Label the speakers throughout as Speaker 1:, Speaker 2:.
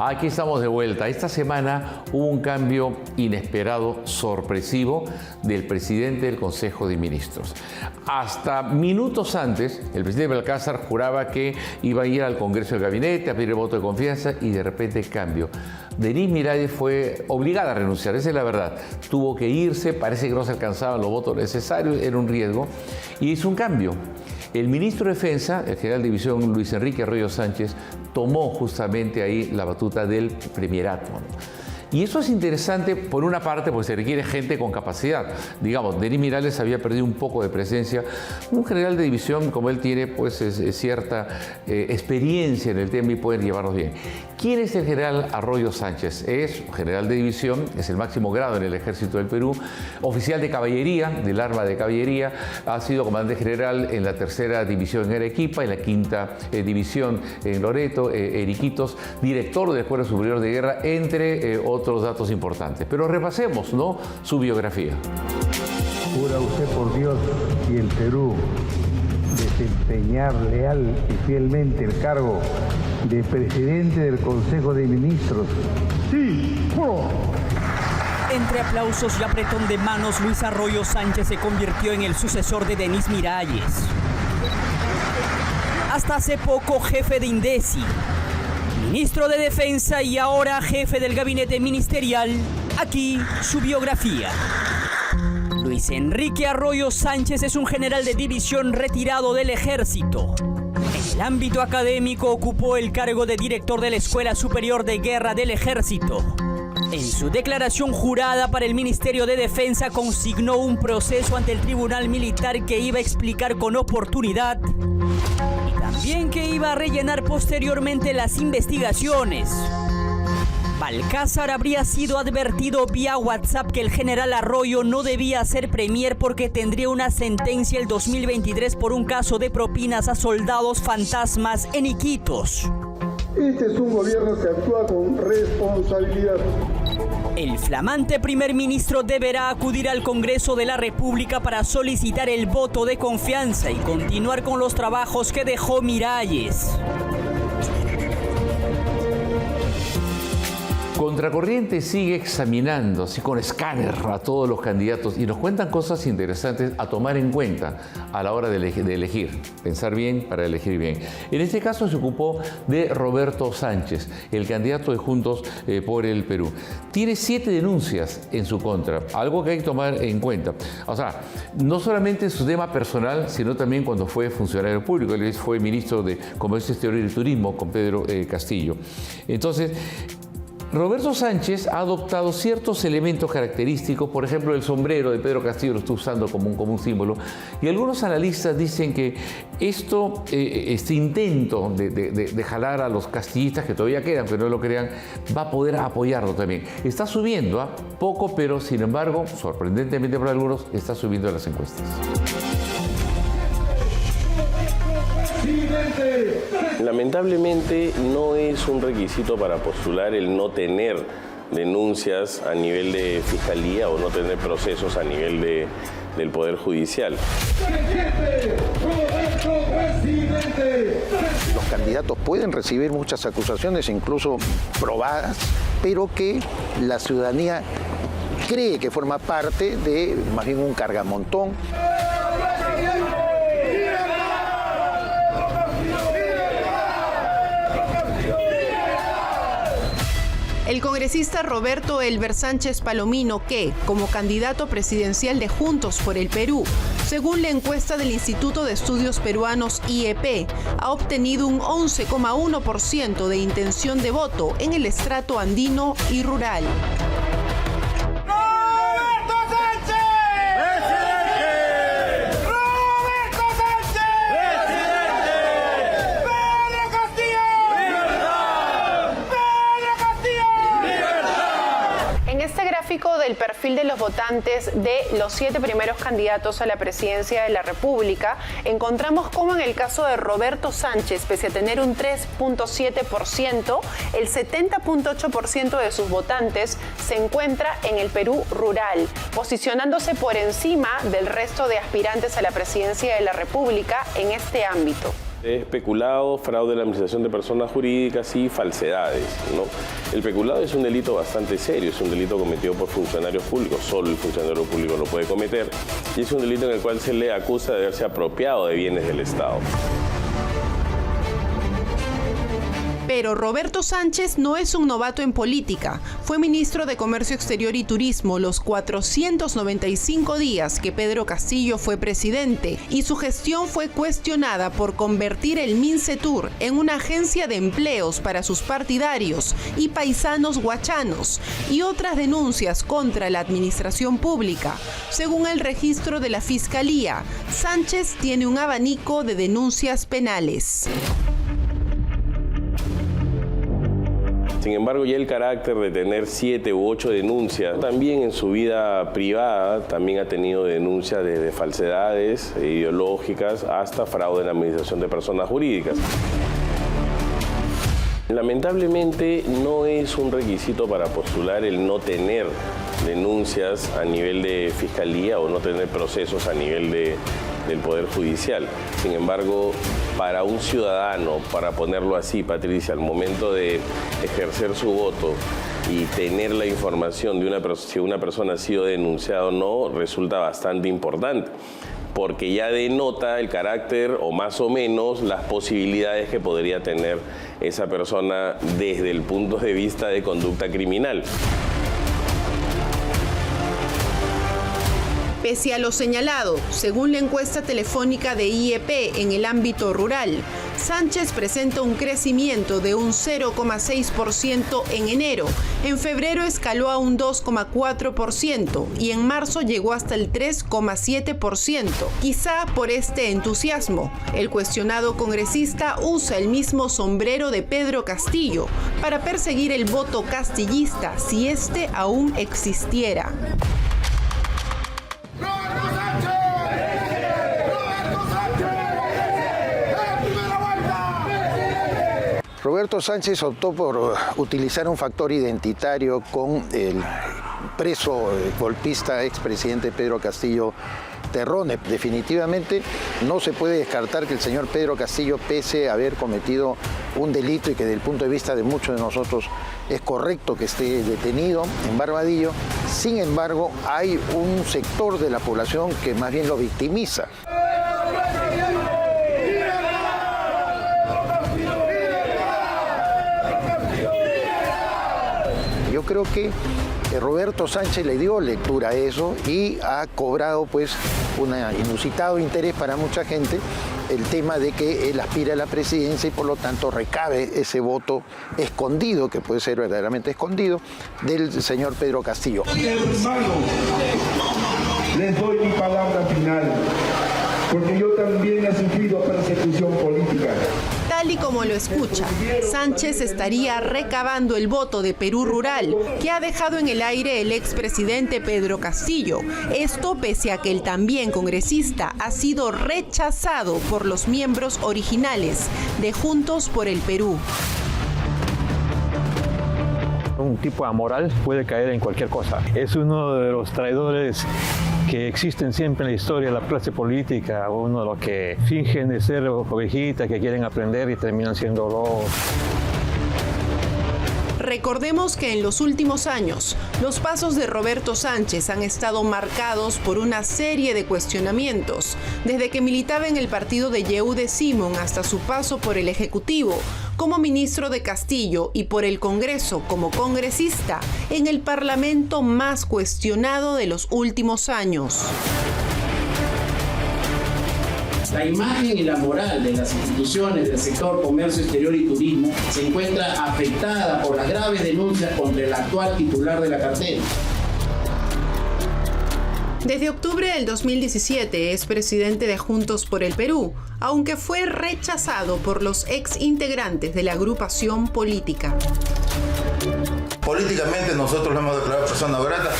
Speaker 1: Aquí estamos de vuelta. Esta semana hubo un cambio inesperado, sorpresivo, del presidente del Consejo de Ministros. Hasta minutos antes, el presidente Balcázar juraba que iba a ir al Congreso del Gabinete a pedir el voto de confianza y de repente cambio. Denise Miralles fue obligada a renunciar, esa es la verdad. Tuvo que irse, parece que no se alcanzaban los votos necesarios, era un riesgo, y hizo un cambio. El ministro de Defensa, el general de división Luis Enrique Arroyo Sánchez, tomó justamente ahí la batuta del primerato. Y eso es interesante, por una parte, porque se requiere gente con capacidad. Digamos, Denise Miralles había perdido un poco de presencia. Un general de división, como él tiene, pues cierta experiencia en el tema y pueden llevarlos bien. ¿Quién es el general Arroyo Sánchez? Es general de división, es el máximo grado en el Ejército del Perú, oficial de caballería, del arma de caballería, ha sido comandante general en la 3ª división en Arequipa, en la 5ª división en Loreto, en Iquitos, director de la Escuela Superior de Guerra, entre otros datos importantes. Pero repasemos, ¿no?, su biografía.
Speaker 2: Jura usted por Dios y el Perú desempeñar leal y fielmente el cargo de presidente del Consejo de Ministros.
Speaker 3: Sí, juro.
Speaker 4: Entre aplausos y apretón de manos, Luis Arroyo Sánchez se convirtió en el sucesor de Denise Miralles. Hasta hace poco jefe de INDECI, ministro de Defensa y ahora jefe del gabinete ministerial. Aquí su biografía. Luis Enrique Arroyo Sánchez es un general de división retirado del ejército. En el ámbito académico ocupó el cargo de director de la Escuela Superior de Guerra del Ejército. En su declaración jurada para el Ministerio de Defensa consignó un proceso ante el Tribunal Militar que iba a explicar con oportunidad y también que iba a rellenar posteriormente las investigaciones. Balcázar habría sido advertido vía WhatsApp que el general Arroyo no debía ser premier porque tendría una sentencia el 2023 por un caso de propinas a soldados fantasmas en Iquitos.
Speaker 3: Este es un gobierno que actúa con responsabilidad.
Speaker 4: El flamante primer ministro deberá acudir al Congreso de la República para solicitar el voto de confianza y continuar con los trabajos que dejó Miralles.
Speaker 1: Contracorriente sigue examinando, así con escáner, a todos los candidatos y nos cuentan cosas interesantes a tomar en cuenta a la hora de elegir. Pensar bien para elegir bien. En este caso se ocupó de Roberto Sánchez, el candidato de Juntos por el Perú. Tiene 7 denuncias en su contra, algo que hay que tomar en cuenta. O sea, no solamente en su tema personal, sino también cuando fue funcionario público. Él fue ministro de Comercio Exterior y Turismo con Pedro Castillo. Entonces, Roberto Sánchez ha adoptado ciertos elementos característicos, por ejemplo, el sombrero de Pedro Castillo lo está usando como un símbolo, y algunos analistas dicen que este intento de jalar a los castillistas que todavía quedan, que no lo crean, va a poder apoyarlo también. Está subiendo, poco, pero sin embargo, sorprendentemente para algunos, está subiendo en las encuestas.
Speaker 5: Lamentablemente no es un requisito para postular el no tener denuncias a nivel de fiscalía o no tener procesos a nivel del Poder Judicial.
Speaker 6: Los candidatos pueden recibir muchas acusaciones, incluso probadas, pero que la ciudadanía cree que forma parte de más bien un cargamontón.
Speaker 7: El congresista Roberto Elber Sánchez Palomino, que, como candidato presidencial de Juntos por el Perú, según la encuesta del Instituto de Estudios Peruanos IEP, ha obtenido un 11,1% de intención de voto en el estrato andino y rural. Del perfil de los votantes de los 7 primeros candidatos a la presidencia de la República, encontramos cómo en el caso de Roberto Sánchez, pese a tener un 3,7%, el 70,8% de sus votantes se encuentra en el Perú rural, posicionándose por encima del resto de aspirantes a la presidencia de la República en este ámbito.
Speaker 5: Es peculado, fraude en la administración de personas jurídicas y falsedades, ¿no? El peculado es un delito bastante serio, es un delito cometido por funcionarios públicos, solo el funcionario público lo puede cometer, y es un delito en el cual se le acusa de haberse apropiado de bienes del Estado.
Speaker 7: Pero Roberto Sánchez no es un novato en política. Fue ministro de Comercio Exterior y Turismo los 495 días que Pedro Castillo fue presidente, y su gestión fue cuestionada por convertir el Mincetur en una agencia de empleos para sus partidarios y paisanos huachanos, y otras denuncias contra la administración pública. Según el registro de la Fiscalía, Sánchez tiene un abanico de denuncias penales.
Speaker 5: Sin embargo, ya el carácter de tener 7 u 8 denuncias, también en su vida privada, también ha tenido denuncias desde falsedades ideológicas hasta fraude en la administración de personas jurídicas. Lamentablemente no es un requisito para postular el no tener denuncias a nivel de fiscalía o no tener procesos a nivel del Poder Judicial. Sin embargo, para un ciudadano, para ponerlo así, Patricia, al momento de ejercer su voto y tener la información de si una persona ha sido denunciada o no, resulta bastante importante, porque ya denota el carácter o más o menos las posibilidades que podría tener esa persona desde el punto de vista de conducta criminal.
Speaker 7: Pese a lo señalado, según la encuesta telefónica de IEP en el ámbito rural, Sánchez presenta un crecimiento de un 0,6% en enero, en febrero escaló a un 2,4% y en marzo llegó hasta el 3,7%. Quizá por este entusiasmo, el cuestionado congresista usa el mismo sombrero de Pedro Castillo para perseguir el voto castillista si este aún existiera.
Speaker 6: Roberto Sánchez optó por utilizar un factor identitario con el preso golpista expresidente Pedro Castillo Terrone. Definitivamente no se puede descartar que el señor Pedro Castillo, pese a haber cometido un delito y que desde el punto de vista de muchos de nosotros es correcto que esté detenido en Barbadillo, sin embargo hay un sector de la población que más bien lo victimiza. Yo creo que Roberto Sánchez le dio lectura a eso y ha cobrado pues un inusitado interés para mucha gente el tema de que él aspira a la presidencia y por lo tanto recabe ese voto escondido, que puede ser verdaderamente escondido, del señor Pedro Castillo.
Speaker 3: Hermanos, les doy mi palabra final, porque yo también he sufrido persecución política.
Speaker 7: Tal y como lo escucha, Sánchez estaría recabando el voto de Perú Rural, que ha dejado en el aire el expresidente Pedro Castillo. Esto pese a que el también congresista ha sido rechazado por los miembros originales de Juntos por el Perú.
Speaker 8: Un tipo amoral puede caer en cualquier cosa. Es uno de los traidores que existen siempre en la historia de la clase política, uno de los que fingen de ser ovejitas, que quieren aprender y terminan siendo lobos.
Speaker 7: Recordemos que en los últimos años, los pasos de Roberto Sánchez han estado marcados por una serie de cuestionamientos, desde que militaba en el partido de Yehude Simón hasta su paso por el Ejecutivo, como ministro de Castillo y por el Congreso como congresista, en el Parlamento más cuestionado de los últimos años.
Speaker 9: La imagen y la moral de las instituciones del sector comercio exterior y turismo se encuentra afectada por las graves denuncias contra el actual titular de la cartera.
Speaker 7: Desde octubre del 2017 es presidente de Juntos por el Perú, aunque fue rechazado por los ex integrantes de la agrupación política.
Speaker 10: Políticamente nosotros lo hemos declarado persona grata.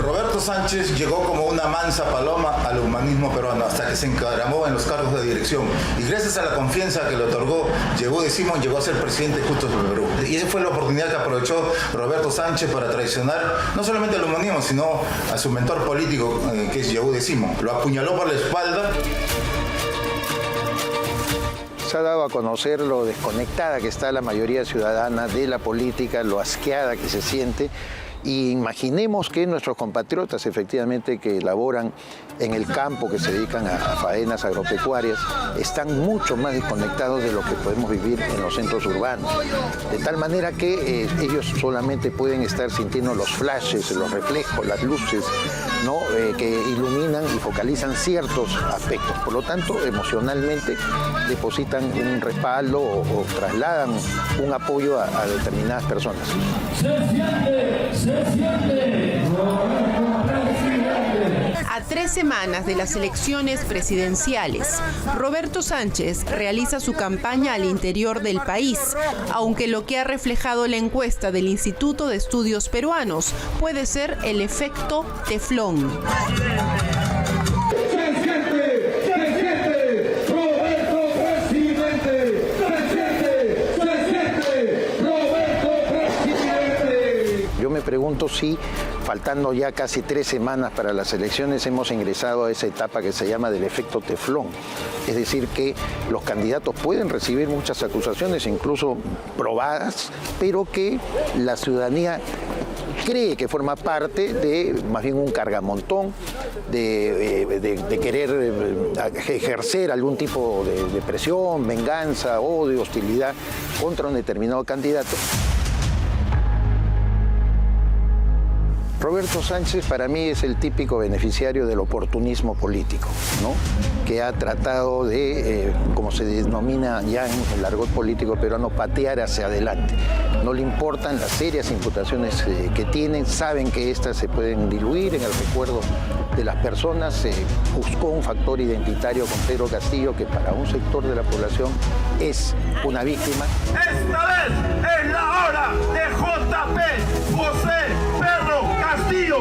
Speaker 10: Roberto Sánchez llegó como una mansa paloma al humanismo peruano hasta que se encaramó en los cargos de dirección y gracias a la confianza que le otorgó Yehude Simón llegó a ser presidente justo del Perú. Y esa fue la oportunidad que aprovechó Roberto Sánchez para traicionar no solamente al humanismo sino a su mentor político que es Yehude Simón. Lo apuñaló por la espalda
Speaker 6: ha dado a conocer lo desconectada que está la mayoría ciudadana de la política, lo asqueada que se siente. Y imaginemos que nuestros compatriotas efectivamente que laboran en el campo, que se dedican a faenas agropecuarias, están mucho más desconectados de lo que podemos vivir en los centros urbanos. De tal manera que ellos solamente pueden estar sintiendo los flashes, los reflejos, las luces, ¿no? Que iluminan y focalizan ciertos aspectos. Por lo tanto, emocionalmente depositan un respaldo o trasladan un apoyo a determinadas personas.
Speaker 7: A 3 semanas de las elecciones presidenciales, Roberto Sánchez realiza su campaña al interior del país, aunque lo que ha reflejado la encuesta del Instituto de Estudios Peruanos puede ser el efecto teflón.
Speaker 6: Yo me pregunto si, faltando ya casi 3 semanas para las elecciones, hemos ingresado a esa etapa que se llama del efecto teflón. Es decir, que los candidatos pueden recibir muchas acusaciones, incluso probadas, pero que la ciudadanía cree que forma parte de más bien un cargamontón, de querer ejercer algún tipo de presión, venganza, odio, hostilidad contra un determinado candidato. Roberto Sánchez para mí es el típico beneficiario del oportunismo político, ¿no? Que ha tratado de, como se denomina ya en el argot político peruano, patear hacia adelante. No le importan las serias imputaciones que tienen, saben que estas se pueden diluir en el recuerdo de las personas. Buscó un factor identitario con Pedro Castillo que para un sector de la población es una víctima.
Speaker 3: Esta vez es la hora de JP José Pedro Castillo.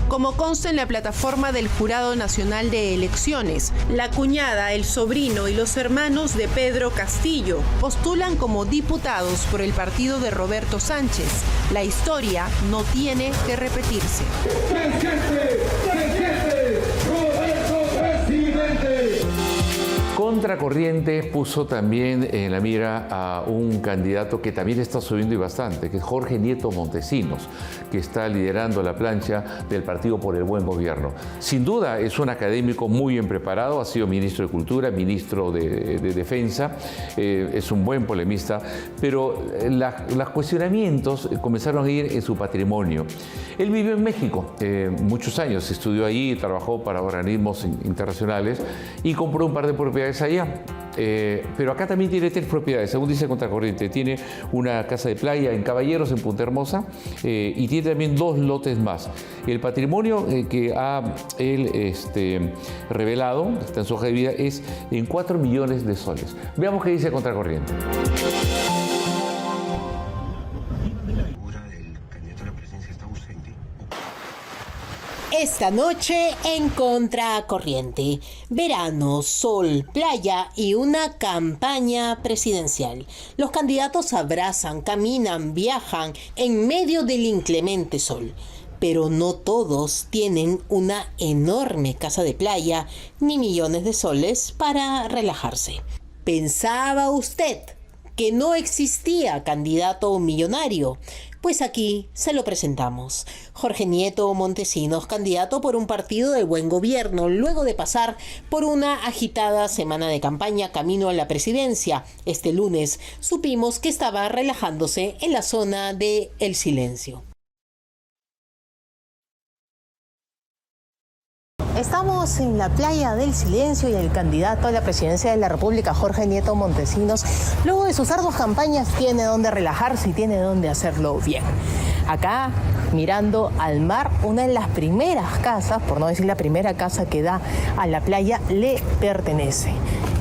Speaker 7: Como consta en la plataforma del Jurado Nacional de Elecciones, la cuñada, el sobrino y los hermanos de Pedro Castillo postulan como diputados por el partido de Roberto Sánchez. La historia no tiene que repetirse.
Speaker 3: ¡Presidente! ¡Presidente! ¡Roberto Presidente!
Speaker 1: Contracorriente puso también en la mira a un candidato que también está subiendo y bastante, que es Jorge Nieto Montesinos, que está liderando la plancha del Partido por el Buen Gobierno. Sin duda es un académico muy bien preparado, ha sido ministro de Cultura, ministro de Defensa, es un buen polemista, pero los cuestionamientos comenzaron a ir en su patrimonio. Él vivió en México muchos años, estudió allí, trabajó para organismos internacionales y compró un par de propiedades allá. Pero acá también tiene 3 propiedades, según dice Contracorriente. Tiene una casa de playa en Caballeros, en Punta Hermosa, y tiene también 2 lotes más. El patrimonio que ha él revelado, está en su hoja de vida, es en 4 millones de soles. Veamos qué dice Contracorriente.
Speaker 11: Esta noche en Contracorriente, verano, sol, playa y una campaña presidencial. Los candidatos se abrazan, caminan, viajan en medio del inclemente sol. Pero no todos tienen una enorme casa de playa ni millones de soles para relajarse. ¿Pensaba usted que no existía candidato millonario? Pues aquí se lo presentamos. Jorge Nieto Montesinos, candidato por un partido de buen gobierno, luego de pasar por una agitada semana de campaña camino a la presidencia. Este lunes supimos que estaba relajándose en la zona de El Silencio. Estamos en la playa del Silencio y el candidato a la presidencia de la República, Jorge Nieto Montesinos, luego de sus arduas campañas, tiene donde relajarse y tiene donde hacerlo bien. Acá, mirando al mar, una de las primeras casas, por no decir la primera casa que da a la playa, le pertenece.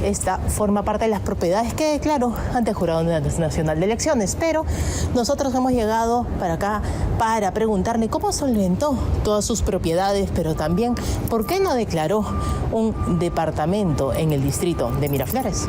Speaker 11: Esta forma parte de las propiedades que declaró ante el Jurado Nacional de Elecciones, pero nosotros hemos llegado para acá para preguntarle cómo solventó todas sus propiedades, pero también por qué no declaró un departamento en el distrito de Miraflores.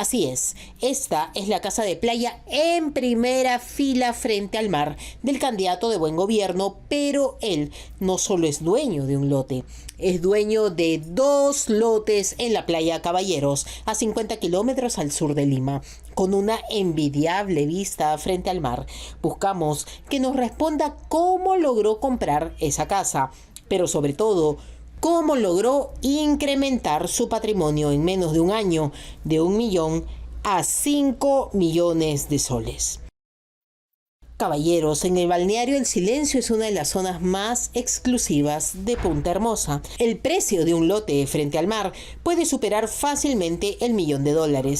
Speaker 11: Así es, esta es la casa de playa en primera fila frente al mar del candidato de Buen Gobierno, pero él no solo es dueño de un lote, es dueño de 2 lotes en la playa Caballeros, a 50 kilómetros al sur de Lima, con una envidiable vista frente al mar. Buscamos que nos responda cómo logró comprar esa casa, pero sobre todo, cómo logró incrementar su patrimonio en menos de un año de 1 millón a 5 millones de soles. Caballeros, en el balneario El Silencio es una de las zonas más exclusivas de Punta Hermosa. El precio de un lote frente al mar puede superar fácilmente el $1 millón,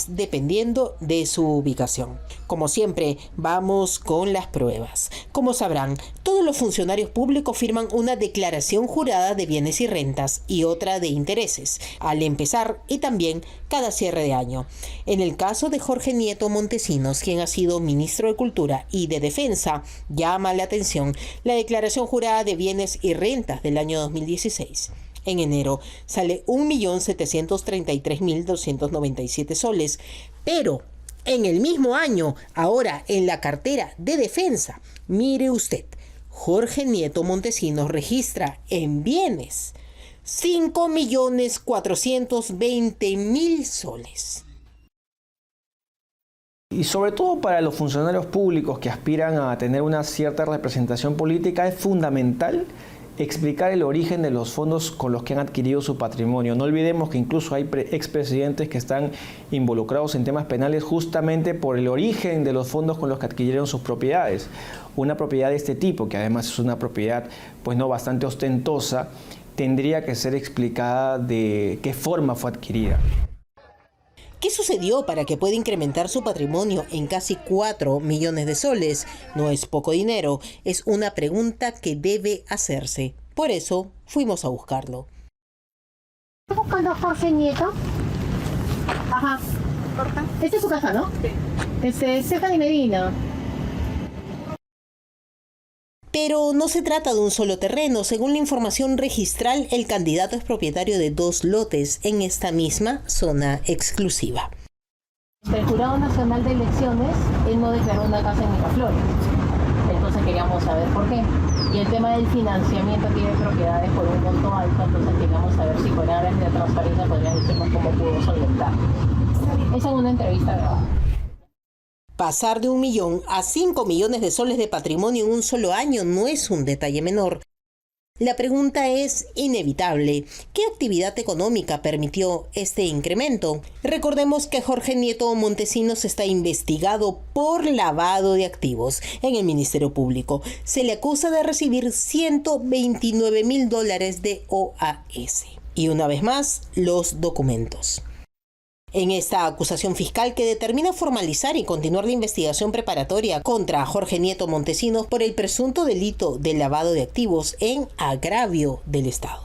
Speaker 11: dependiendo de su ubicación. Como siempre, vamos con las pruebas. Como sabrán, todos los funcionarios públicos firman una declaración jurada de bienes y rentas y otra de intereses, al empezar y también cada cierre de año. En el caso de Jorge Nieto Montesinos, quien ha sido ministro de Cultura y de Defensa, llama la atención la declaración jurada de bienes y rentas del año 2016. En enero sale 1.733.297 soles, pero en el mismo año, ahora en la cartera de Defensa, mire usted, Jorge Nieto Montesinos registra en bienes 5.420.000 soles.
Speaker 12: Y sobre todo para los funcionarios públicos que aspiran a tener una cierta representación política es fundamental explicar el origen de los fondos con los que han adquirido su patrimonio. No olvidemos que incluso hay expresidentes que están involucrados en temas penales justamente por el origen de los fondos con los que adquirieron sus propiedades. Una propiedad de este tipo, que además es una propiedad pues no bastante ostentosa, tendría que ser explicada de qué forma fue adquirida.
Speaker 11: ¿Qué sucedió para que pueda incrementar su patrimonio en casi 4 millones de soles? No es poco dinero, es una pregunta que debe hacerse. Por eso fuimos a buscarlo.
Speaker 13: ¿Estás buscando a Jorge Nieto? Ajá. Esta es su casa, ¿no? Sí. Cerca de Medina.
Speaker 11: Pero no se trata de un solo terreno. Según la información registral, el candidato es propietario de 2 lotes en esta misma zona exclusiva.
Speaker 13: El Jurado Nacional de Elecciones, él no declaró una casa en Miraflores. Entonces queríamos saber por qué. Y el tema del financiamiento tiene propiedades por un monto alto, entonces queríamos saber si con áreas de transparencia podrían decirnos cómo pudo solventar. Esa es una entrevista grabada.
Speaker 11: Pasar de 1 millón a 5 millones de soles de patrimonio en un solo año no es un detalle menor. La pregunta es inevitable. ¿Qué actividad económica permitió este incremento? Recordemos que Jorge Nieto Montesinos está investigado por lavado de activos en el Ministerio Público. Se le acusa de recibir $129.000 de OAS. Y una vez más, los documentos. En esta acusación fiscal que determina formalizar y continuar la investigación preparatoria contra Jorge Nieto Montesinos por el presunto delito de lavado de activos en agravio del Estado.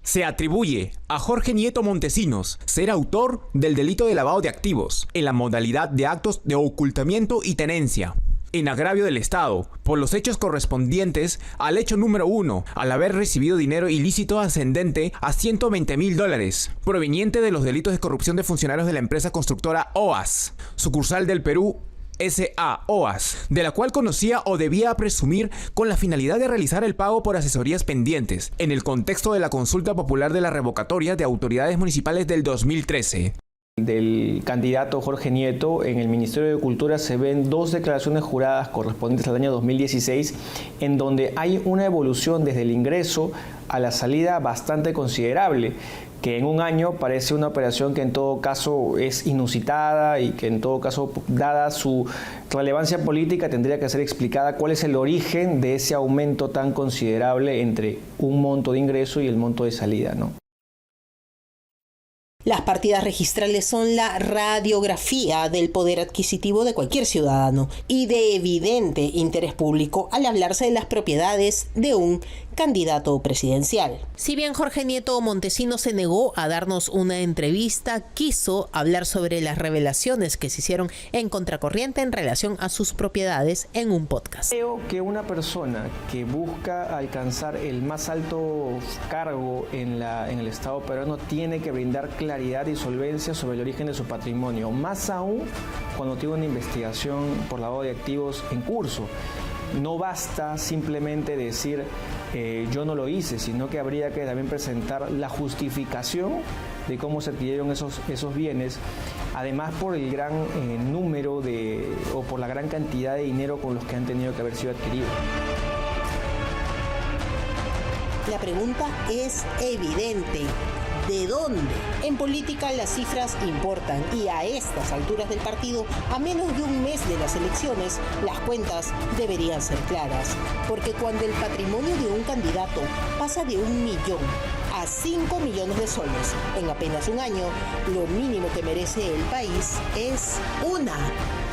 Speaker 14: Se atribuye a Jorge Nieto Montesinos ser autor del delito de lavado de activos en la modalidad de actos de ocultamiento y tenencia en agravio del Estado, por los hechos correspondientes al hecho número 1, al haber recibido dinero ilícito ascendente a $120.000, proveniente de los delitos de corrupción de funcionarios de la empresa constructora OAS, sucursal del Perú S.A. OAS, de la cual conocía o debía presumir con la finalidad de realizar el pago por asesorías pendientes, en el contexto de la consulta popular de la revocatoria de autoridades municipales del 2013.
Speaker 12: Del candidato Jorge Nieto en el Ministerio de Cultura se ven 2 declaraciones juradas correspondientes al año 2016 en donde hay una evolución desde el ingreso a la salida bastante considerable, que en un año parece una operación que en todo caso es inusitada y que en todo caso, dada su relevancia política, tendría que ser explicada cuál es el origen de ese aumento tan considerable entre un monto de ingreso y el monto de salida, ¿no?
Speaker 11: Las partidas registrales son la radiografía del poder adquisitivo de cualquier ciudadano y de evidente interés público al hablarse de las propiedades de un candidato presidencial. Si bien Jorge Nieto Montesinos se negó a darnos una entrevista, quiso hablar sobre las revelaciones que se hicieron en Contracorriente en relación a sus propiedades en un podcast.
Speaker 12: Creo que una persona que busca alcanzar el más alto cargo en el Estado peruano tiene que brindar claridad y solvencia sobre el origen de su patrimonio, más aún cuando tiene una investigación por lavado de activos en curso. No basta simplemente decir yo no lo hice, sino que habría que también presentar la justificación de cómo se adquirieron esos bienes, además por el gran número o por la gran cantidad de dinero con los que han tenido que haber sido adquiridos.
Speaker 11: La pregunta es evidente. ¿De dónde? En política las cifras importan y a estas alturas del partido, a menos de un mes de las elecciones, las cuentas deberían ser claras. Porque cuando el patrimonio de un candidato pasa de 1 millón a 5 millones de soles en apenas un año, lo mínimo que merece el país es una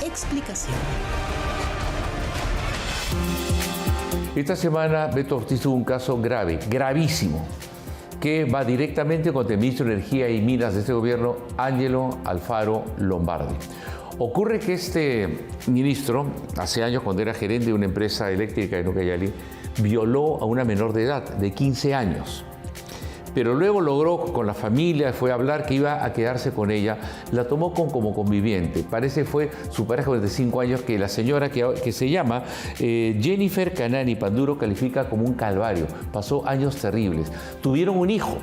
Speaker 11: explicación.
Speaker 1: Esta semana Beto Ortiz tuvo un caso grave, gravísimo, que va directamente contra el ministro de Energía y Minas de este gobierno, Ángelo Alfaro Lombardi. Ocurre que este ministro, hace años cuando era gerente de una empresa eléctrica en Ucayali, violó a una menor de edad, de 15 años. Pero luego logró con la familia, fue a hablar que iba a quedarse con ella, la tomó como conviviente. Parece que fue su pareja de 5 años que la señora que se llama Jennifer Canani Panduro califica como un calvario. Pasó años terribles. Tuvieron un hijo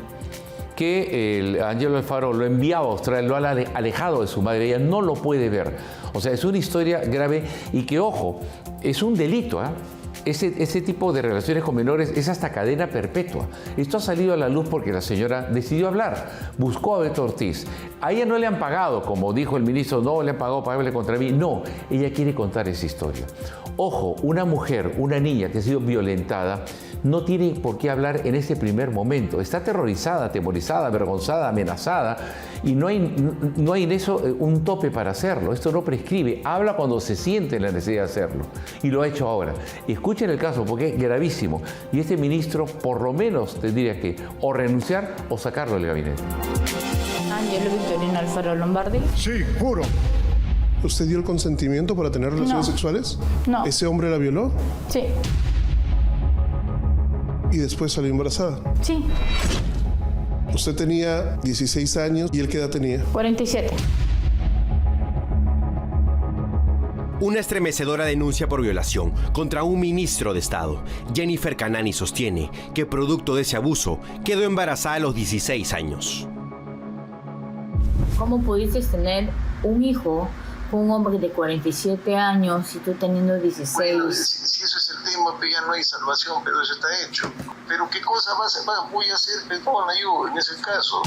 Speaker 1: que el Ángelo Alfaro lo enviaba a Australia, lo ha alejado de su madre, ella no lo puede ver. O sea, es una historia grave y que, ojo, es un delito, ¿eh? Ese tipo de relaciones con menores es hasta cadena perpetua. Esto ha salido a la luz porque la señora decidió hablar, buscó a Beto Ortiz. A ella no le han pagado, como dijo el ministro, no le han pagado para hablarle contra mí. No, ella quiere contar esa historia. Ojo, una mujer, una niña que ha sido violentada, no tiene por qué hablar en ese primer momento. Está aterrorizada, atemorizada, avergonzada, amenazada y no hay en eso un tope para hacerlo. Esto no prescribe. Habla cuando se siente la necesidad de hacerlo y lo ha hecho ahora. Escuchen el caso porque es gravísimo y este ministro por lo menos tendría que o renunciar o sacarlo del gabinete.
Speaker 15: Ángelo Victorino Alfaro Lombardi.
Speaker 16: Sí, juro. ¿Usted dio el consentimiento para tener relaciones sexuales?
Speaker 15: No.
Speaker 16: ¿Ese hombre la violó?
Speaker 15: Sí.
Speaker 16: ¿Y después salió embarazada?
Speaker 15: Sí.
Speaker 16: Usted tenía 16 años y él ¿qué edad tenía?
Speaker 15: 47.
Speaker 17: Una estremecedora denuncia por violación contra un ministro de Estado. Jennifer Canani sostiene que producto de ese abuso quedó embarazada a los 16 años.
Speaker 15: ¿Cómo pudiste tener un hijo con un hombre de 47 años y tú teniendo 16?
Speaker 18: Bueno, si eso es el tema, pues ya no hay salvación, pero eso está hecho. Pero ¿qué cosa voy a hacer? Perdona yo en ese caso.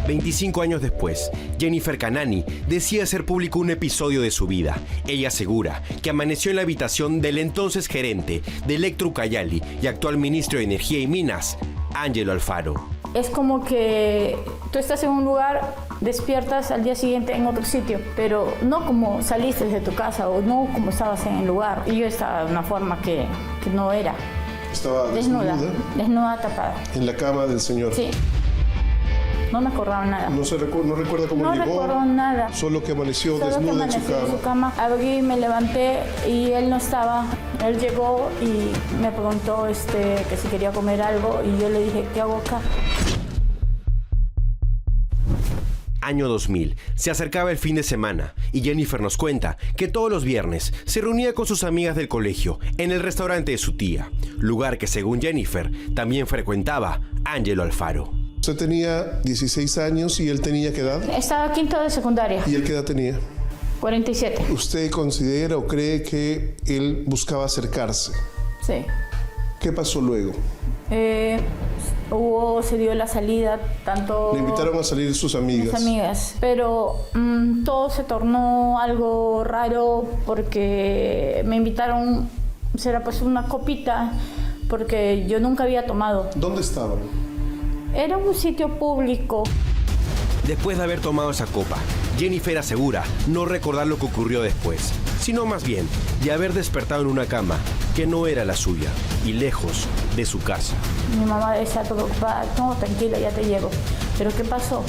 Speaker 17: 25 años después, Jennifer Canani decide hacer público un episodio de su vida. Ella asegura que amaneció en la habitación del entonces gerente de Electro Ucayali y actual ministro de Energía y Minas, Ángelo Alfaro.
Speaker 15: Es como que tú estás en un lugar, despiertas al día siguiente en otro sitio, pero no como saliste de tu casa o no como estabas en el lugar. Y yo estaba de una forma que no era.
Speaker 16: Estaba
Speaker 15: desnuda, tapada.
Speaker 16: En la cama del señor.
Speaker 15: Sí. No me acordaba nada.
Speaker 16: No recuerda cómo llegó.
Speaker 15: No recuerdo nada.
Speaker 16: Solo que amaneció desnuda en su cama.
Speaker 15: Abrí, me levanté y él no estaba. Él llegó y me preguntó que si quería comer algo y yo le dije, ¿qué hago acá?
Speaker 17: Año 2000. Se acercaba el fin de semana y Jennifer nos cuenta que todos los viernes se reunía con sus amigas del colegio en el restaurante de su tía, lugar que según Jennifer también frecuentaba Ángelo Alfaro.
Speaker 16: Usted tenía 16 años y él tenía ¿qué edad?
Speaker 15: Estaba quinto de secundaria.
Speaker 16: ¿Y él qué edad tenía?
Speaker 15: 47.
Speaker 16: ¿Usted considera o cree que él buscaba acercarse?
Speaker 15: Sí.
Speaker 16: ¿Qué pasó luego?
Speaker 15: Se dio la salida, tanto...
Speaker 16: Le invitaron a salir sus amigas.
Speaker 15: Mis amigas, pero todo se tornó algo raro porque me invitaron, será pues una copita, porque yo nunca había tomado.
Speaker 16: ¿Dónde estaban?
Speaker 15: Era un sitio público.
Speaker 17: Después de haber tomado esa copa, Jennifer asegura no recordar lo que ocurrió después. sino más bien de haber despertado en una cama que no era la suya y lejos de su casa.
Speaker 15: Mi mamá decía preocupada, no, tranquila, ya te llevo. ¿Pero qué pasó?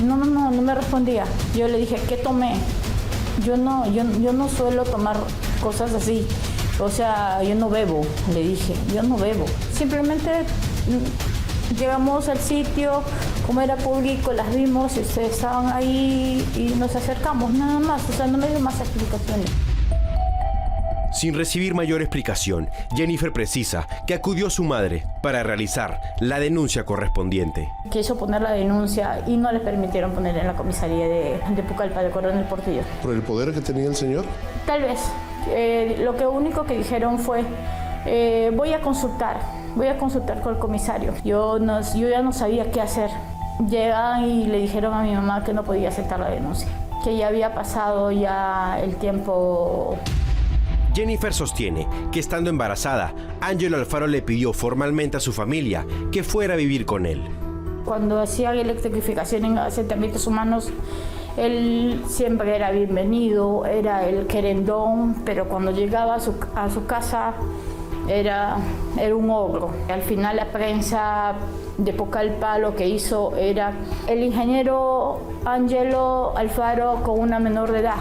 Speaker 15: No me respondía. Yo le dije, ¿qué tomé? Yo no suelo tomar cosas así. O sea, yo no bebo, le dije, yo no bebo. Simplemente llegamos al sitio, como era público, las vimos, estaban ahí y nos acercamos, nada más. O sea, no me dio más explicaciones.
Speaker 17: Sin recibir mayor explicación, Jennifer precisa que acudió a su madre para realizar la denuncia correspondiente.
Speaker 15: Quiso poner la denuncia y no le permitieron poner en la comisaría de Pucallpa, de Coronel Portillo.
Speaker 16: ¿Por el poder que tenía el señor?
Speaker 15: Tal vez. Lo único que dijeron fue, voy a consultar con el comisario. Yo ya no sabía qué hacer. Llegan y le dijeron a mi mamá que no podía aceptar la denuncia, que ya había pasado ya el tiempo.
Speaker 17: Jennifer sostiene que estando embarazada, Ángelo Alfaro le pidió formalmente a su familia que fuera a vivir con él.
Speaker 15: Cuando hacían electrificación en asentamientos humanos, él siempre era bienvenido, era el querendón, pero cuando llegaba a su casa era un ogro. Al final la prensa de Pucallpa lo que hizo era el ingeniero Ángelo Alfaro con una menor de edad.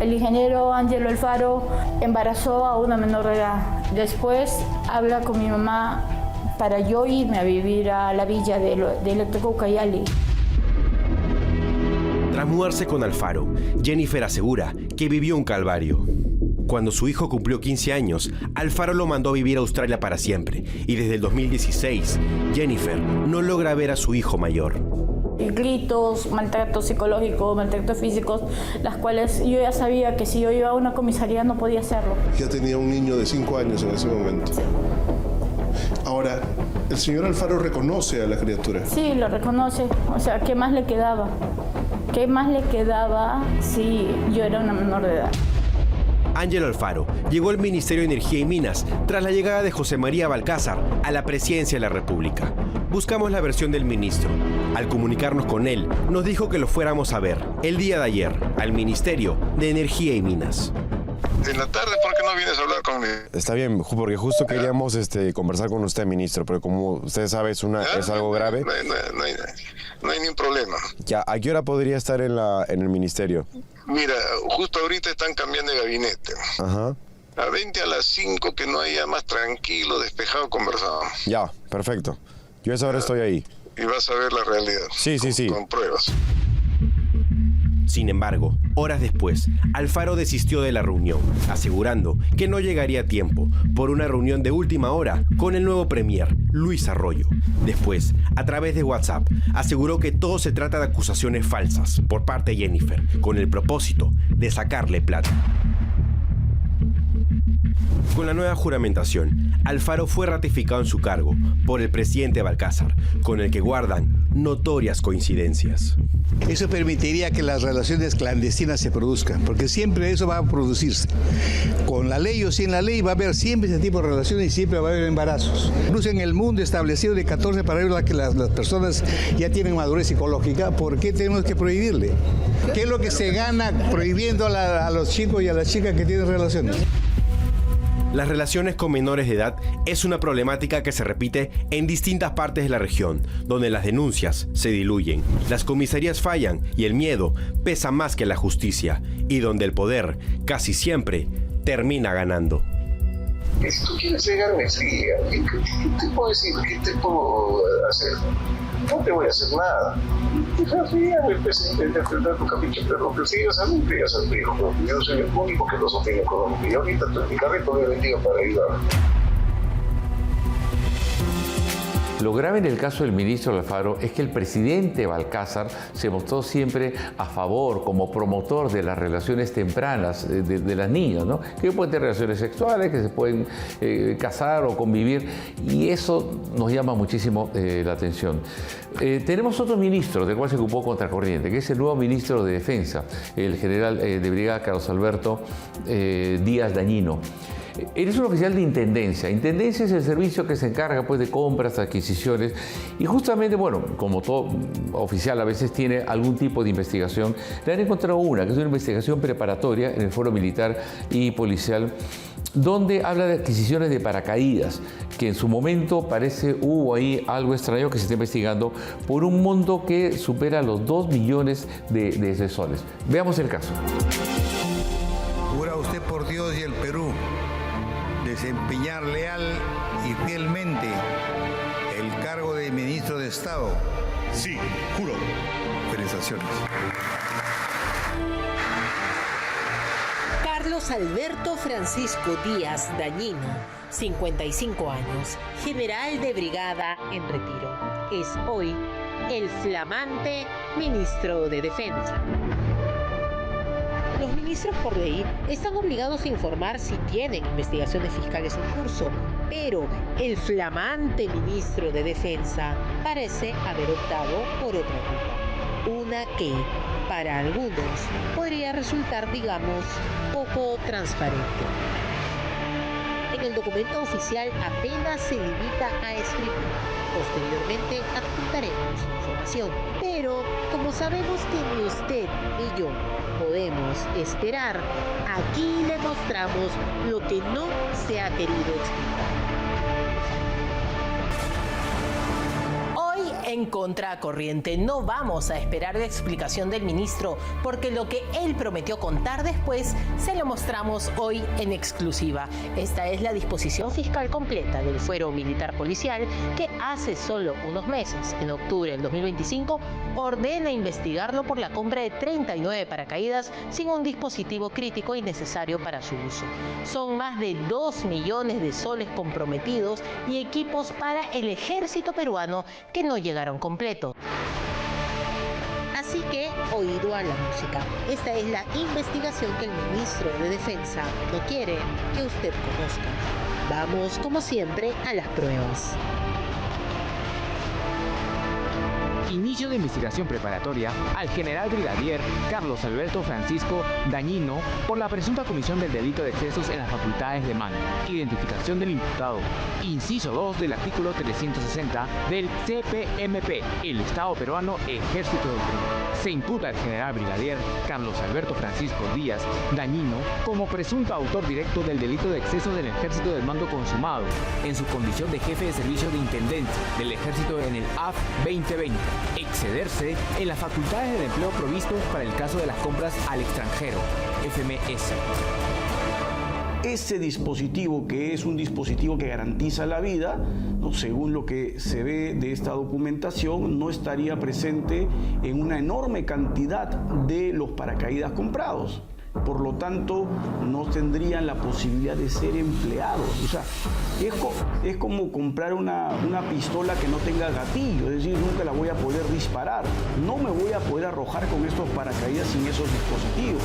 Speaker 15: El ingeniero Ángelo Alfaro embarazó a una menor de edad. Después habla con mi mamá para yo irme a vivir a la villa de Electro Ucayali.
Speaker 17: Tras mudarse con Alfaro, Jennifer asegura que vivió un calvario. Cuando su hijo cumplió 15 años, Alfaro lo mandó a vivir a Australia para siempre y desde el 2016, Jennifer no logra ver a su hijo mayor.
Speaker 15: Gritos, maltratos psicológicos, maltratos físicos, las cuales yo ya sabía que si yo iba a una comisaría no podía hacerlo.
Speaker 16: Ya tenía un niño de 5 años en ese momento. Sí. Ahora, ¿el señor Alfaro reconoce a la criatura?
Speaker 15: Sí, lo reconoce. O sea, ¿qué más le quedaba? ¿Qué más le quedaba si yo era una menor de edad?
Speaker 17: Ángelo Alfaro llegó al Ministerio de Energía y Minas tras la llegada de José María Balcázar a la presidencia de la República. Buscamos la versión del ministro. Al comunicarnos con él, nos dijo que lo fuéramos a ver el día de ayer al Ministerio de Energía y Minas.
Speaker 18: En la tarde, ¿por qué no vienes a hablar conmigo?
Speaker 19: Está bien, porque justo queríamos conversar con usted, ministro, pero como usted sabe, es algo grave.
Speaker 18: No hay ningún problema.
Speaker 19: Ya, ¿a qué hora podría estar en el ministerio?
Speaker 18: Mira, justo ahorita están cambiando de gabinete.
Speaker 19: Ajá.
Speaker 18: A 20 a las 5, que no haya más tranquilo, despejado, conversado.
Speaker 19: Ya, perfecto. Yo a esa hora estoy ahí.
Speaker 18: Y vas a ver la realidad.
Speaker 19: Sí.
Speaker 18: Con pruebas.
Speaker 17: Sin embargo, horas después, Alfaro desistió de la reunión, asegurando que no llegaría a tiempo por una reunión de última hora con el nuevo premier, Luis Arroyo. Después, a través de WhatsApp, aseguró que todo se trata de acusaciones falsas por parte de Jennifer, con el propósito de sacarle plata. Con la nueva juramentación, Alfaro fue ratificado en su cargo por el presidente Balcázar, con el que guardan notorias coincidencias.
Speaker 20: Eso permitiría que las relaciones clandestinas se produzcan, porque siempre eso va a producirse. Con la ley o sin la ley va a haber siempre ese tipo de relaciones y siempre va a haber embarazos. Incluso en el mundo establecido de 14 para arriba que las personas ya tienen madurez psicológica, ¿por qué tenemos que prohibirle? ¿Qué es lo que se gana prohibiendo a los chicos y a las chicas que tienen relaciones?
Speaker 17: Las relaciones con menores de edad es una problemática que se repite en distintas partes de la región, donde las denuncias se diluyen, las comisarías fallan y el miedo pesa más que la justicia, y donde el poder casi siempre termina ganando.
Speaker 18: Si tú quieres llegarme, sí, ¿qué te puedo decir? ¿Qué te puedo hacer? No te voy a hacer nada. El presidente interpretar tu capricho, pero lo que sigas a mí, digas al hijo. Yo soy el único que lo sostiene económico. Y ahorita mi carrito me bendiga para ayudar.
Speaker 1: Lo grave en el caso del ministro Alfaro es que el presidente Balcázar se mostró siempre a favor, como promotor de las relaciones tempranas de las niñas, ¿no? Que pueden tener relaciones sexuales, que se pueden casar o convivir, y eso nos llama muchísimo la atención. Tenemos otro ministro del cual se ocupó contracorriente, que es el nuevo ministro de Defensa, el general de brigada Carlos Alberto Díaz Dañino. Eres un oficial de intendencia. Intendencia es el servicio que se encarga pues, de compras, adquisiciones. Y justamente, bueno, como todo oficial a veces tiene algún tipo de investigación, le han encontrado una, que es una investigación preparatoria en el Foro Militar y Policial, donde habla de adquisiciones de paracaídas, que en su momento hubo ahí algo extraño que se está investigando por un monto que supera los 2 millones de soles. Veamos el caso.
Speaker 2: ¿Jura usted por Dios y el Perú desempeñar leal y fielmente el cargo de ministro de Estado?
Speaker 16: Sí, juro.
Speaker 2: Felicitaciones.
Speaker 11: Carlos Alberto Francisco Díaz Dañino, 55 años, general de brigada en retiro. Es hoy el flamante ministro de Defensa. Los ministros por ley están obligados a informar si tienen investigaciones fiscales en curso, pero el flamante ministro de Defensa parece haber optado por otra ruta. Una que, para algunos, podría resultar, digamos, poco transparente. En el documento oficial apenas se limita a escribir. Posteriormente adjuntaremos información. Pero, como sabemos que ni usted ni yo podemos esperar, aquí le mostramos lo que no se ha querido explicar. En Contracorriente no vamos a esperar la explicación del ministro, porque lo que él prometió contar después se lo mostramos hoy en exclusiva. Esta es la disposición fiscal completa del Fuero Militar Policial que hace solo unos meses, en octubre del 2025, ordena investigarlo por la compra de 39 paracaídas sin un dispositivo crítico y necesario para su uso. Son más de 2 millones de soles comprometidos y equipos para el ejército peruano que no llegaron completos. Así que, oído a la música. Esta es la investigación que el ministro de Defensa no quiere que usted conozca. Vamos, como siempre, a las pruebas.
Speaker 14: Inicio de investigación preparatoria al general brigadier Carlos Alberto Francisco Dañino por la presunta comisión del delito de excesos en las facultades de mando. Identificación del imputado. Inciso 2 del artículo 360 del CPMP. El Estado peruano, Ejército del Perú. Se imputa al general brigadier Carlos Alberto Francisco Díaz Dañino como presunto autor directo del delito de exceso del Ejército del Mando consumado en su condición de jefe de servicio de intendencia del Ejército en el AF 2020. Excederse en las facultades de empleo provistos para el caso de las compras al extranjero, FMS.
Speaker 21: Ese dispositivo, que es un dispositivo que garantiza la vida, ¿no? Según lo que se ve de esta documentación, no estaría presente en una enorme cantidad de los paracaídas comprados. Por lo tanto, no tendrían la posibilidad de ser empleados. O sea, es como comprar una pistola que no tenga gatillo, es decir, nunca la voy a poder disparar. No me voy a poder arrojar con estos paracaídas sin esos dispositivos.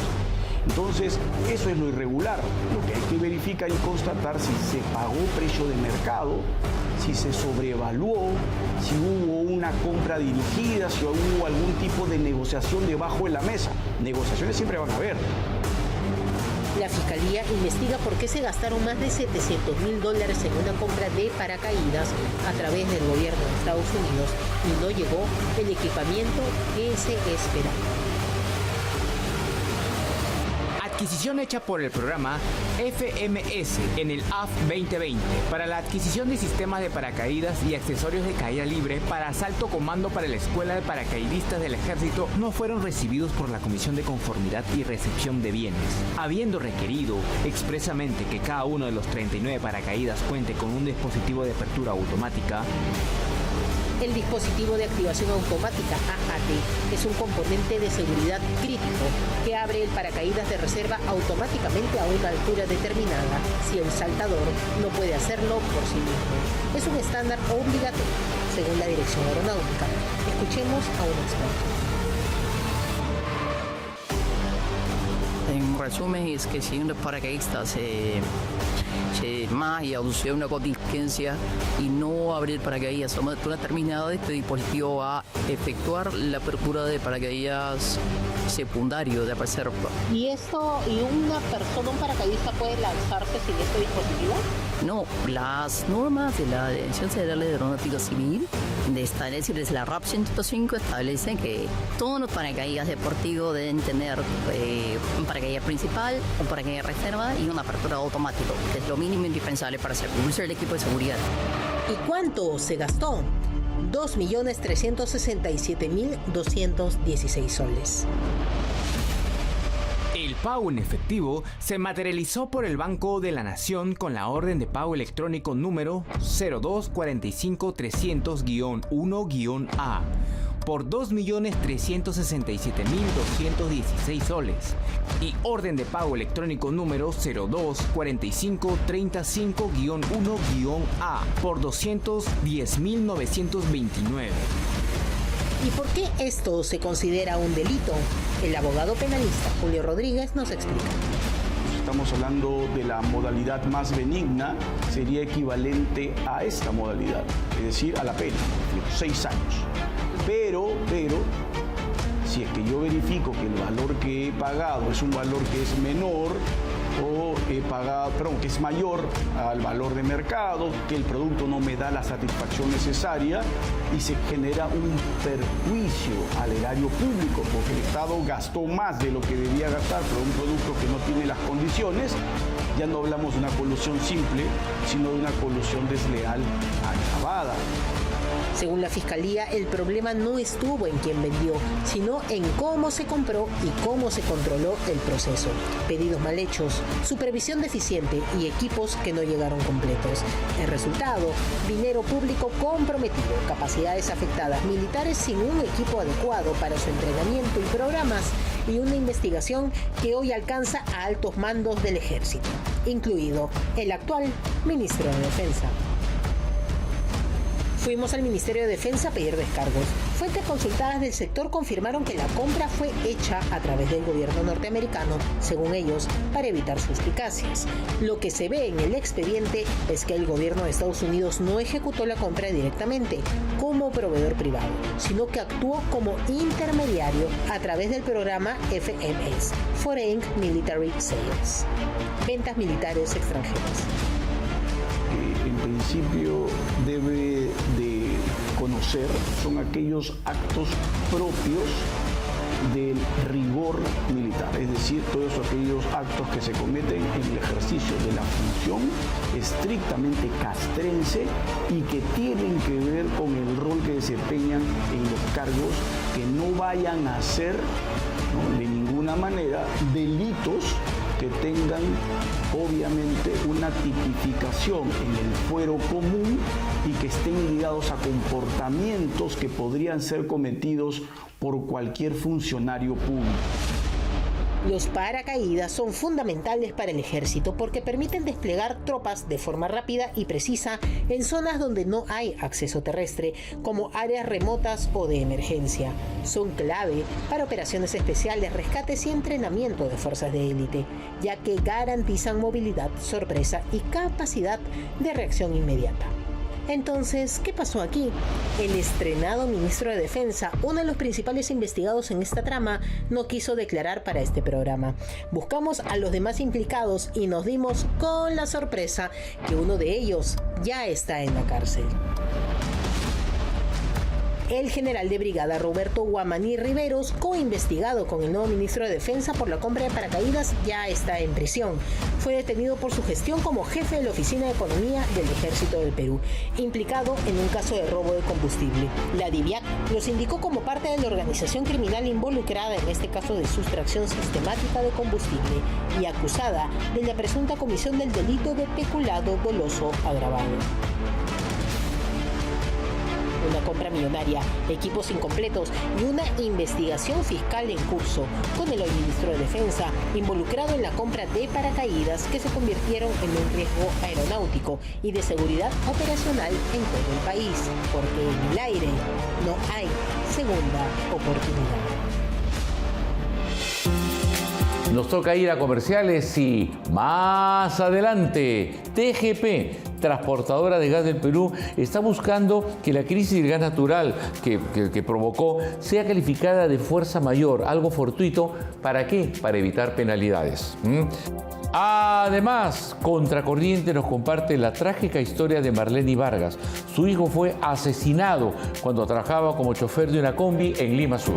Speaker 21: Entonces, eso es lo irregular. Lo que hay que verificar y constatar si se pagó precio de mercado, si se sobrevaluó, si hubo una compra dirigida, si hubo algún tipo de negociación debajo de la mesa. Negociaciones siempre van a haber.
Speaker 11: La Fiscalía investiga por qué se gastaron más de $700.000 en una compra de paracaídas a través del gobierno de Estados Unidos y no llegó el equipamiento que se esperaba.
Speaker 14: Adquisición hecha por el programa FMS en el AF 2020 para la adquisición de sistemas de paracaídas y accesorios de caída libre para asalto comando para la Escuela de Paracaidistas del Ejército no fueron recibidos por la Comisión de Conformidad y Recepción de Bienes, habiendo requerido expresamente que cada uno de los 39 paracaídas cuente con un dispositivo de apertura automática.
Speaker 11: El dispositivo de activación automática AAT es un componente de seguridad crítico que abre el paracaídas de reserva automáticamente a una altura determinada si el saltador no puede hacerlo por sí mismo. Es un estándar obligatorio, según la Dirección Aeronáutica. Escuchemos a un experto.
Speaker 22: En resumen, es que si un paracaidista se
Speaker 4: más y aducir una contingencia y no abrir paracaídas. Una determinada, este dispositivo va a efectuar la apertura de paracaídas secundario de reserva.
Speaker 11: ¿Y una persona, un paracaidista, puede lanzarse sin este dispositivo?
Speaker 4: No, las normas de la Dirección Federal de Aeronáutica Civil desde la RAP 105 establecen que todos los paracaídas deportivos deben tener un paracaídas principal, un paracaídas reserva y una apertura automática, que es lo mínimo indispensable para hacer uso del equipo de seguridad.
Speaker 11: ¿Y cuánto se gastó? 2.367.216 soles.
Speaker 14: El pago en efectivo se materializó por el Banco de la Nación con la orden de pago electrónico número 0245300-1-A por 2.367.216 soles y orden de pago electrónico número 024535-1-A por 210.929.
Speaker 11: ¿Y por qué esto se considera un delito? El abogado penalista Julio Rodríguez nos explica.
Speaker 21: Estamos hablando de la modalidad más benigna, sería equivalente a esta modalidad, es decir, a la pena, 6 años. Pero, si es que yo verifico que el valor que he pagado es un valor que es menor o que es mayor al valor de mercado, que el producto no me da la satisfacción necesaria y se genera un perjuicio al erario público porque el Estado gastó más de lo que debía gastar por un producto que no tiene las condiciones, ya no hablamos de una colusión simple, sino de una colusión desleal agravada.
Speaker 11: Según la Fiscalía, el problema no estuvo en quién vendió, sino en cómo se compró y cómo se controló el proceso. Pedidos mal hechos, supervisión deficiente y equipos que no llegaron completos. El resultado, dinero público comprometido, capacidades afectadas, militares sin un equipo adecuado para su entrenamiento y programas y una investigación que hoy alcanza a altos mandos del ejército, incluido el actual ministro de Defensa. Fuimos al Ministerio de Defensa a pedir descargos. Fuentes consultadas del sector confirmaron que la compra fue hecha a través del gobierno norteamericano, según ellos, para evitar suspicacias. Lo que se ve en el expediente es que el gobierno de Estados Unidos no ejecutó la compra directamente como proveedor privado, sino que actuó como intermediario a través del programa FMS, Foreign Military Sales, ventas militares extranjeras.
Speaker 21: En principio debe de conocer son aquellos actos propios del rigor militar, es decir, todos aquellos actos que se cometen en el ejercicio de la función estrictamente castrense y que tienen que ver con el rol que desempeñan en los cargos, que no vayan a ser, ¿no?, de ninguna manera delitos que tengan obviamente una tipificación en el fuero común y que estén ligados a comportamientos que podrían ser cometidos por cualquier funcionario público.
Speaker 11: Los paracaídas son fundamentales para el ejército porque permiten desplegar tropas de forma rápida y precisa en zonas donde no hay acceso terrestre, como áreas remotas o de emergencia. Son clave para operaciones especiales, rescates y entrenamiento de fuerzas de élite, ya que garantizan movilidad, sorpresa y capacidad de reacción inmediata. Entonces, ¿qué pasó aquí? El estrenado ministro de Defensa, uno de los principales investigados en esta trama, no quiso declarar para este programa. Buscamos a los demás implicados y nos dimos con la sorpresa que uno de ellos ya está en la cárcel. El general de brigada Roberto Guamaní Riveros, coinvestigado con el nuevo ministro de Defensa por la compra de paracaídas, ya está en prisión. Fue detenido por su gestión como jefe de la Oficina de Economía del Ejército del Perú, implicado en un caso de robo de combustible. La DIVIAC los indicó como parte de la organización criminal involucrada en este caso de sustracción sistemática de combustible y acusada de la presunta comisión del delito de peculado doloso agravado. Una compra millonaria, equipos incompletos y una investigación fiscal en curso, con el hoy ministro de Defensa involucrado en la compra de paracaídas que se convirtieron en un riesgo aeronáutico y de seguridad operacional en todo el país, porque en el aire no hay segunda oportunidad.
Speaker 1: Nos toca ir a comerciales y más adelante, TGP, transportadora de gas del Perú, está buscando que la crisis del gas natural que provocó sea calificada de fuerza mayor, algo fortuito. ¿Para qué? Para evitar penalidades. Además, Contracorriente nos comparte la trágica historia de Marlene Vargas. Su hijo fue asesinado cuando trabajaba como chofer de una combi en Lima Sur.